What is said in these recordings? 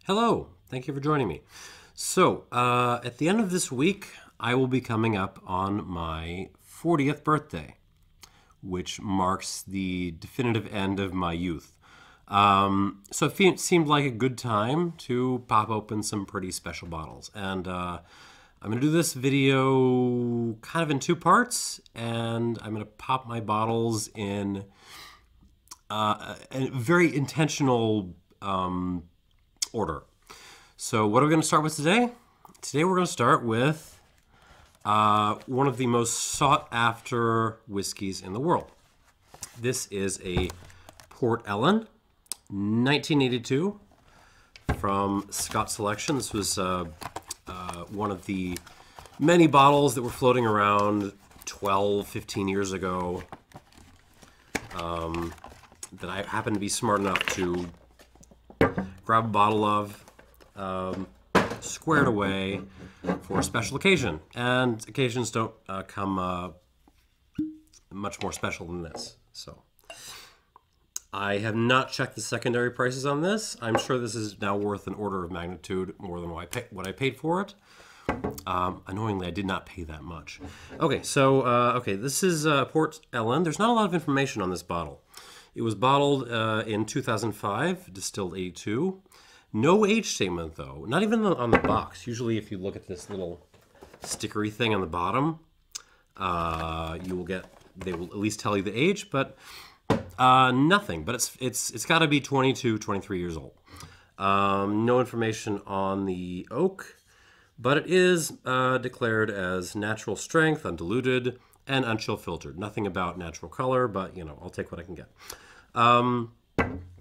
Hello, thank you for joining me. So, at the end of this week, I will be coming up on my 40th birthday, which marks the definitive end of my youth. So it seemed like a good time to pop open some pretty special bottles. And I'm going to do this video kind of in two parts, and I'm going to pop my bottles in a very intentional order. So what are we going to start with today? Today we're going to start with one of the most sought after whiskeys in the world. This is a Port Ellen, 1982, from Scotch Selection. This was one of the many bottles that were floating around 12, 15 years ago that I happened to be smart enough to grab a bottle of, squared away for a special occasion. And occasions don't come much more special than this. So I have not checked the secondary prices on this. I'm sure this is now worth an order of magnitude more than what I paid for it. Annoyingly, I did not pay that much. Okay, so this is Port Ellen. There's not a lot of information on this bottle. It was bottled in 2005, distilled 82. No age statement, though. Not even on the box. Usually, if you look at this little stickery thing on the bottom, you will get. They will at least tell you the age, but nothing. But it's got to be 22, 23 years old. No information on the oak, but it is declared as natural strength, undiluted, and unchill filtered. Nothing about natural color, but you know, I'll take what I can get.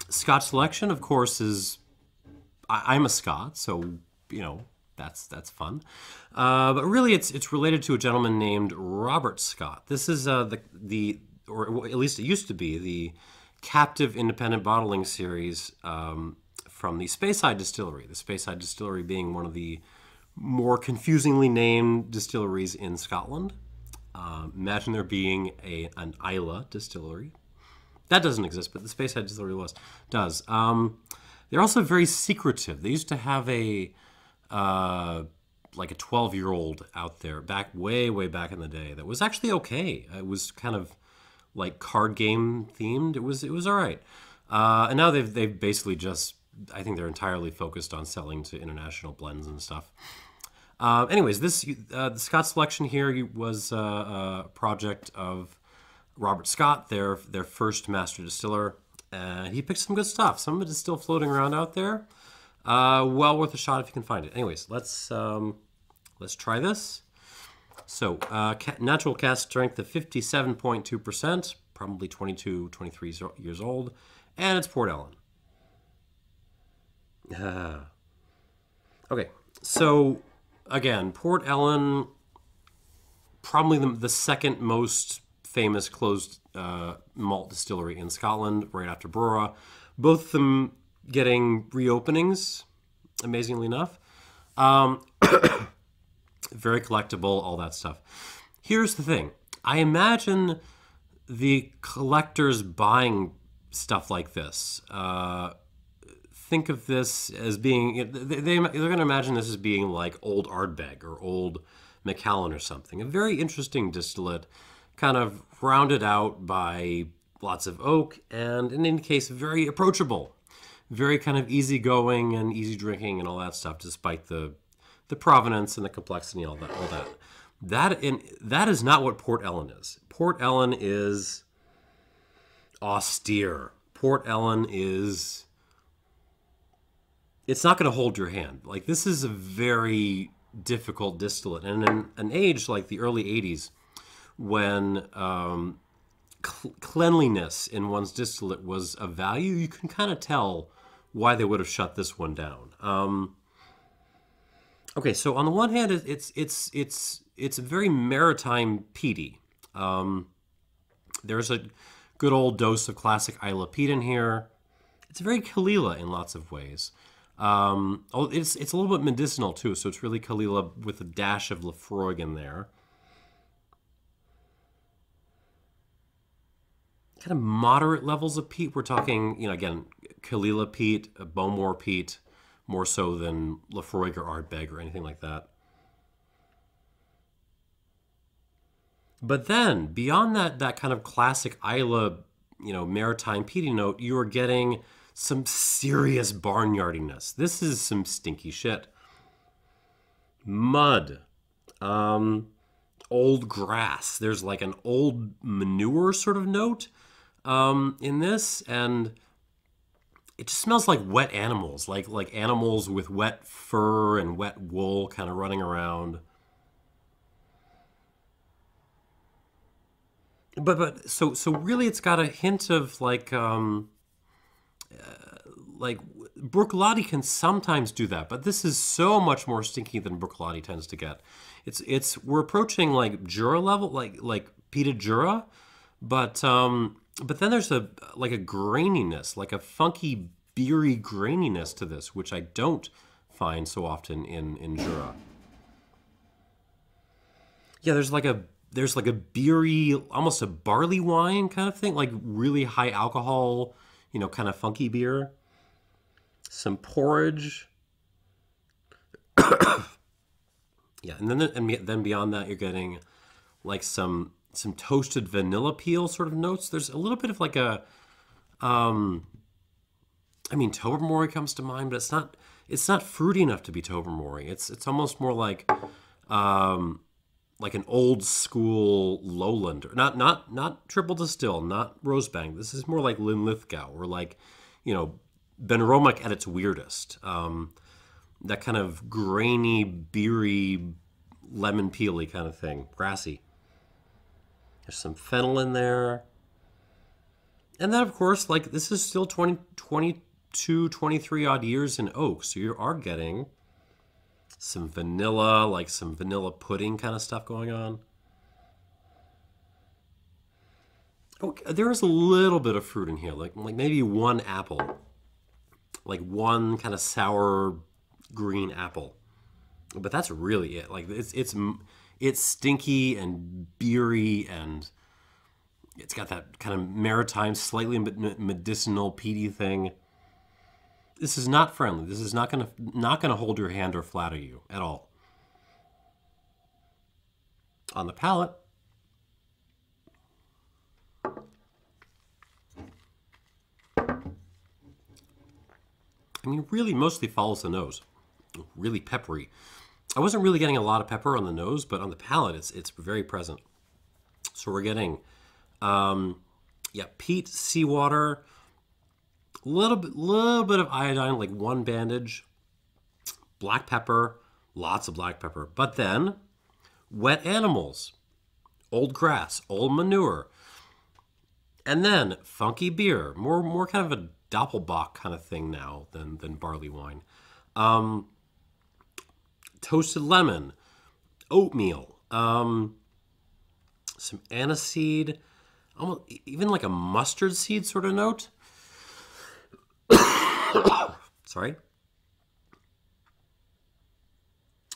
Scotch Selection, of course, is. I'm a Scot, so you know that's fun. But really, it's related to a gentleman named Robert Scott. This is or at least it used to be, the captive independent bottling series from the Speyside distillery. The Speyside distillery being one of the more confusingly named distilleries in Scotland. Imagine there being an Islay distillery. That doesn't exist, but the Speyside distillery does. They're also very secretive. They used to have like a 12-year-old out there way back in the day that was actually okay. It was kind of like card game themed. It was all right. And now they've basically just, I think they're entirely focused on selling to international blends and stuff. Anyways, the Scotch Selection here was a project of Robert Scott, their first master distiller. He picked some good stuff. Some of it is still floating around out there. Well worth a shot if you can find it. Anyways, let's try this. So, natural cask strength of 57.2%, probably 22, 23 years old, and it's Port Ellen. Okay, so again, Port Ellen, probably the second most famous closed malt distillery in Scotland, right after Brora. Both of them getting reopenings, amazingly enough. Very collectible, all that stuff. Here's the thing. I imagine the collectors buying stuff like this think of this as being, they're going to imagine this as being like old Ardbeg or old Macallan or something. A very interesting distillate, kind of rounded out by lots of oak, and in any case, very approachable. Very kind of easygoing and easy drinking and all that stuff, despite the provenance and the complexity and all that. That is not what Port Ellen is. Port Ellen is austere. Port Ellen is... It's not going to hold your hand. Like, this is a very difficult distillate. And in an age like the early 80s, when cleanliness in one's distillate was a value, you can kind of tell why they would have shut this one down. Okay, so on the one hand, it's a very maritime peaty. There's a good old dose of classic Islay peat in here. It's very Kalila in lots of ways. It's a little bit medicinal too, so it's really Kalila with a dash of Laphroaig in there. Kind of moderate levels of peat. We're talking, again, Kalila peat, Bowmore peat, more so than Laphroaig or Ardbeg or anything like that. But then, beyond that kind of classic Islay, maritime peaty note, you are getting some serious barnyardiness. This is some stinky shit. Mud. Old grass. There's like an old manure sort of note in this, and it just smells like wet animals, like animals with wet fur and wet wool kind of running around. So really, it's got a hint of like Bruichladdich can sometimes do that, but this is so much more stinky than Bruichladdich tends to get. We're approaching like Jura level, like peated Jura, but then there's a graininess, like a funky beery graininess to this, which I don't find so often in Jura. Yeah, there's like a beery, almost a barley wine kind of thing, like really high alcohol, kind of funky beer. Some porridge. Yeah, and then beyond that, you're getting like some toasted vanilla peel sort of notes. There's a little bit of like a, Tobermory comes to mind, but it's not fruity enough to be Tobermory. It's almost more like an old school Lowlander, not triple distill, not Rosebank. This is more like Linlithgow, or like, Benromach at its weirdest. That kind of grainy, beery, lemon peely kind of thing, grassy. There's some fennel in there. And then, of course, like, this is still 22, 23 odd years in oak, so you are getting some vanilla, like some vanilla pudding kind of stuff going on. Oh, there is a little bit of fruit in here, like maybe one apple, like one kind of sour green apple, but that's really it. Like it's stinky and beery, and it's got that kind of maritime, slightly medicinal, peaty thing. This is not friendly. This is not gonna hold your hand or flatter you at all. On the palate, really mostly follows the nose. Really peppery. I wasn't really getting a lot of pepper on the nose, but on the palate, it's very present. So we're getting, peat, seawater, little bit of iodine, like one bandage, black pepper, lots of black pepper, but then wet animals, old grass, old manure, and then funky beer, more kind of a Doppelbock kind of thing now than barley wine. Toasted lemon, oatmeal, some aniseed, almost even like a mustard seed sort of note. Sorry.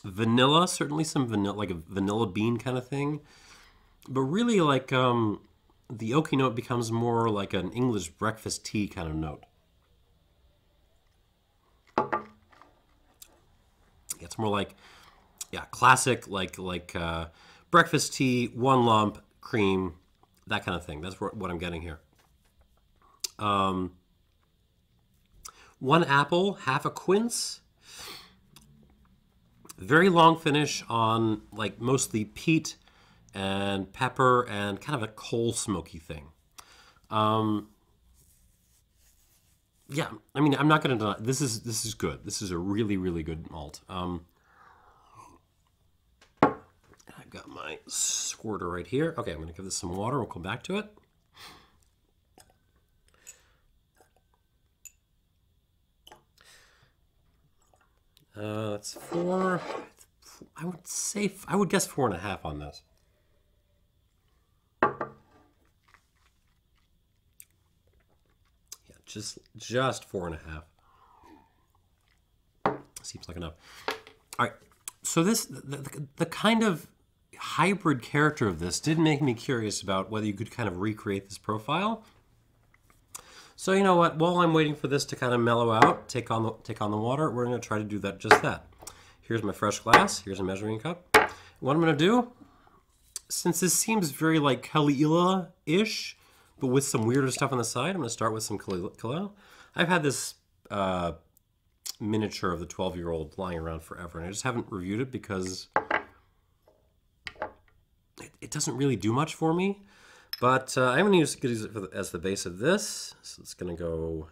Vanilla, certainly some vanilla, like a vanilla bean kind of thing. But really, like, the oaky note becomes more like an English breakfast tea kind of note. It's more like, classic, like breakfast tea, one lump, cream, that kind of thing. That's what I'm getting here. One apple, half a quince. Very long finish on like mostly peat and pepper and kind of a coal smoky thing. Yeah, I'm not going to deny this is good. This is a really, really good malt. I've got my squirter right here. Okay, I'm going to give this some water. We'll come back to it. That's 4. I would guess 4.5 on this. Yeah, just 4.5. Seems like enough. All right. So the kind of hybrid character of this did make me curious about whether you could kind of recreate this profile. So you know what? While I'm waiting for this to kind of mellow out, take on the water, we're going to try to do just that. Here's my fresh glass. Here's a measuring cup. What I'm going to do, since this seems very like Kalila-ish, but with some weirder stuff on the side, I'm going to start with some Kalila. I've had this miniature of the 12-year-old lying around forever, and I just haven't reviewed it because it doesn't really do much for me. But I'm going to use it as the base of this. So it's going to go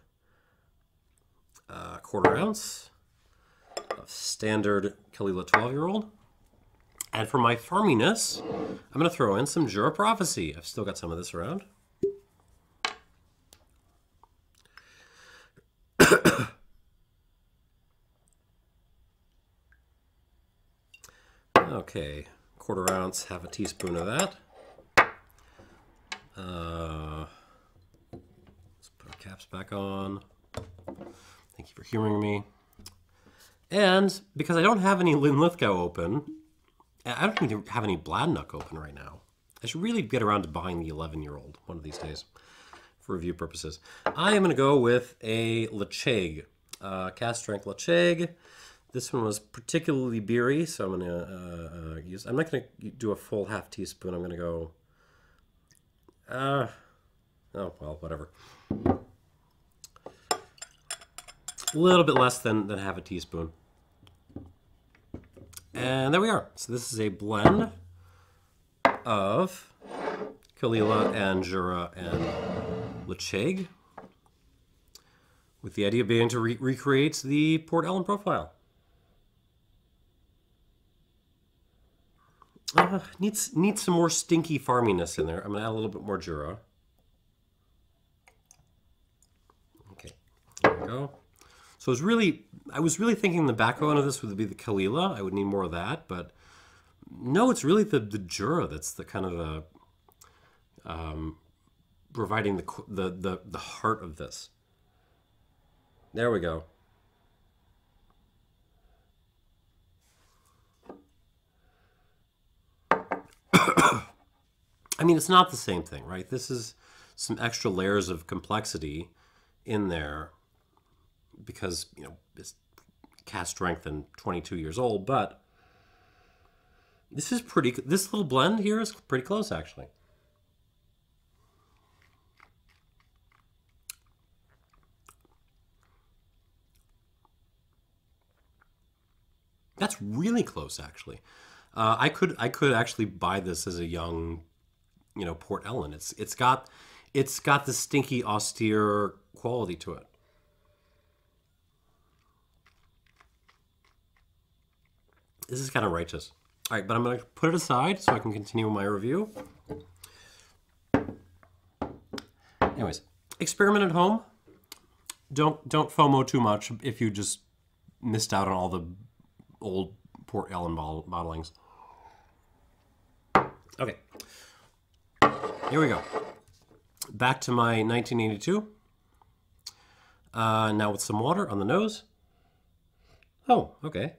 a 1/4 ounce of standard Kalila 12-year-old. And for my farminess, I'm going to throw in some Jura Prophecy. I've still got some of this around. Okay, 1/4 ounce, half a teaspoon of that. Let's put our caps back on. Thank you for humoring me. And because I don't have any Linlithgow open, I don't even have any Bladnoch open right now. I should really get around to buying the 11-year-old one of these days for review purposes. I am going to go with a Laphroaig, cast strength Laphroaig. This one was particularly beery, so I'm going to use. I'm not going to do a full half teaspoon. I'm going to go. Oh well, whatever. A little bit less than half a teaspoon. And there we are. So this is a blend of Kalila and Jura and Laphroaig, with the idea being to recreate the Port Ellen profile. Needs some more stinky farminess in there. I'm going to add a little bit more Jura. Okay, there we go. So I was really thinking the backbone of this would be the Kalila. I would need more of that, but no, it's really the Jura that's the kind of providing the heart of this. There we go. I mean, it's not the same thing, right? This is some extra layers of complexity in there because, you know, it's cast strength and 22 years old, but this little blend here is pretty close, actually. That's really close, actually. I could actually buy this as a young, you know, Port Ellen. It's got the stinky, austere quality to it. This is kind of righteous. All right, but I'm going to put it aside so I can continue my review. Anyways, experiment at home. Don't FOMO too much if you just missed out on all the old Port Ellen bottlings. Okay, here we go. Back to my 1982. Now with some water on the nose. Oh, okay.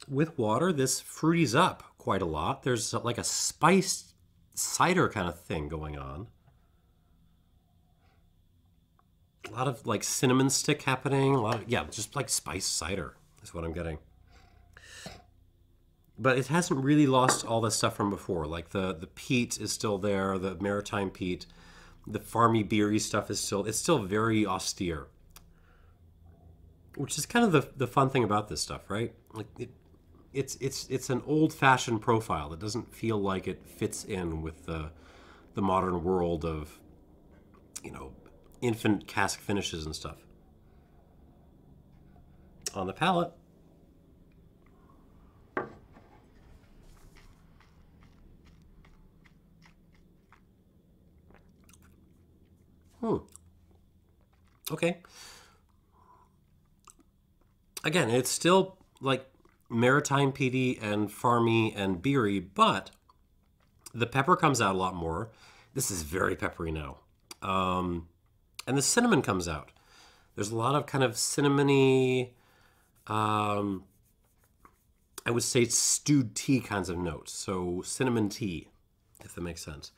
With water, this fruities up quite a lot. There's like a spiced cider kind of thing going on. A lot of like cinnamon stick happening. A lot of, yeah, just like spiced cider is what I'm getting. But it hasn't really lost all the stuff from before. Like the peat is still there, the maritime peat. The farmy beery stuff is still very austere. Which is kind of the fun thing about this stuff, right? Like it's an old-fashioned profile that doesn't feel like it fits in with the modern world of, you know, infant cask finishes and stuff. On the palate, okay. Again, it's still like maritime peaty and farmy and beery, but the pepper comes out a lot more. This is very peppery now. And the cinnamon comes out. There's a lot of kind of cinnamony, I would say stewed tea kinds of notes. So cinnamon tea, if that makes sense.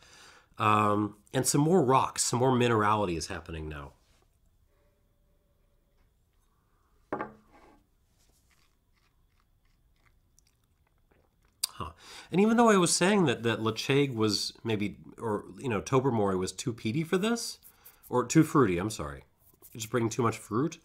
And some more rocks, some more minerality is happening now. Huh. And even though I was saying that Laphroaig was maybe, or Tobermory was too peaty for this, or too fruity, I'm sorry, just bringing too much fruit.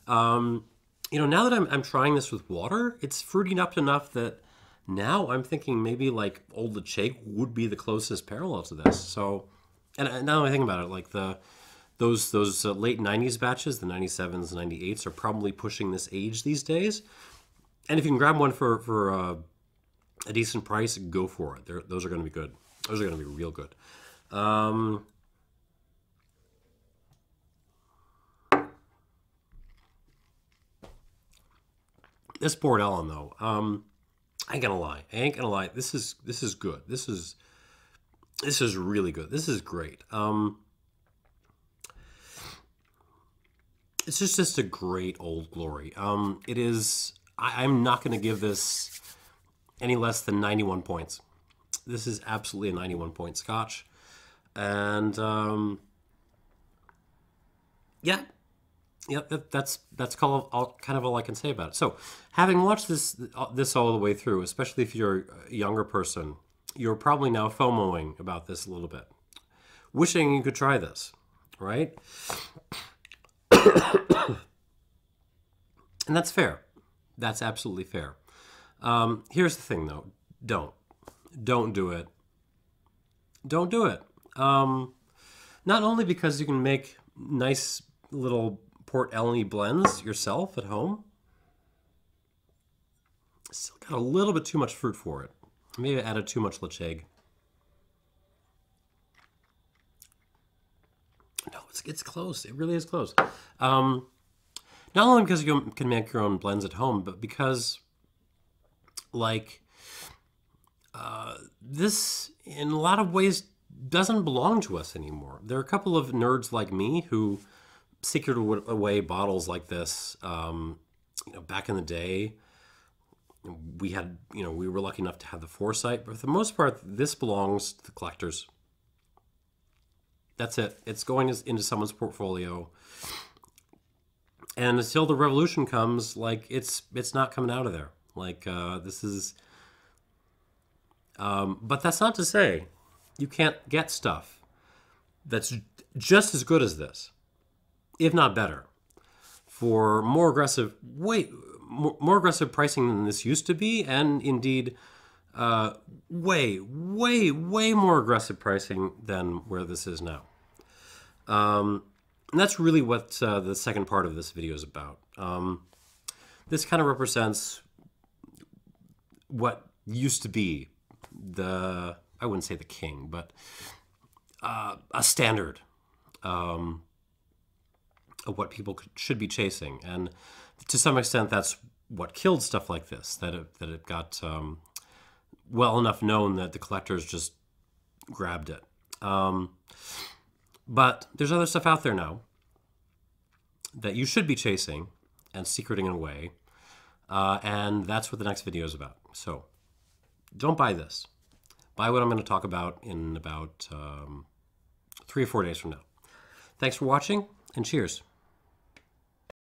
Now that I'm trying this with water, it's fruiting up enough that now I'm thinking maybe like old Laphroaig would be the closest parallel to this. So, and now I think about it, like those late 90s batches, the 97s, 98s, are probably pushing this age these days. And if you can grab one for a decent price, go for it. Those are going to be good. Those are going to be real good. This Port Ellen, though, I ain't gonna lie. This is good. This is really good. This is great. It's just a great Old Glory. It is. I'm not going to give this any less than 91 points. This is absolutely a 91-point Scotch, and yeah. Yep, that's kind of all I can say about it. So, having watched this all the way through, especially if you're a younger person, you're probably now FOMOing about this a little bit, wishing you could try this, right? And that's fair. That's absolutely fair. Here's the thing, though: don't do it. Don't do it. Not only because you can make nice little Port Ellen blends yourself at home. Still got a little bit too much fruit for it. Maybe I added too much Laphroaig. No, it's close. It really is close. Not only because you can make your own blends at home, but because, like, this in a lot of ways doesn't belong to us anymore. There are a couple of nerds like me who secret away bottles like this. Back in the day, we had, we were lucky enough to have the foresight, but for the most part, this belongs to the collectors. That's it. It's going into someone's portfolio, and until the revolution comes, like it's not coming out of there. Like this is, but that's not to say you can't get stuff that's just as good as this, if not better, for more aggressive, more aggressive pricing than this used to be, and indeed, way more aggressive pricing than where this is now. And that's really what the second part of this video is about. This kind of represents what used to be I wouldn't say the king, but a standard of what people should be chasing. And to some extent, that's what killed stuff like this, that it got well enough known that the collectors just grabbed it. But there's other stuff out there now that you should be chasing and secreting away. And that's what the next video is about. So don't buy this. Buy what I'm going to talk about in about 3 or 4 days from now. Thanks for watching, and cheers.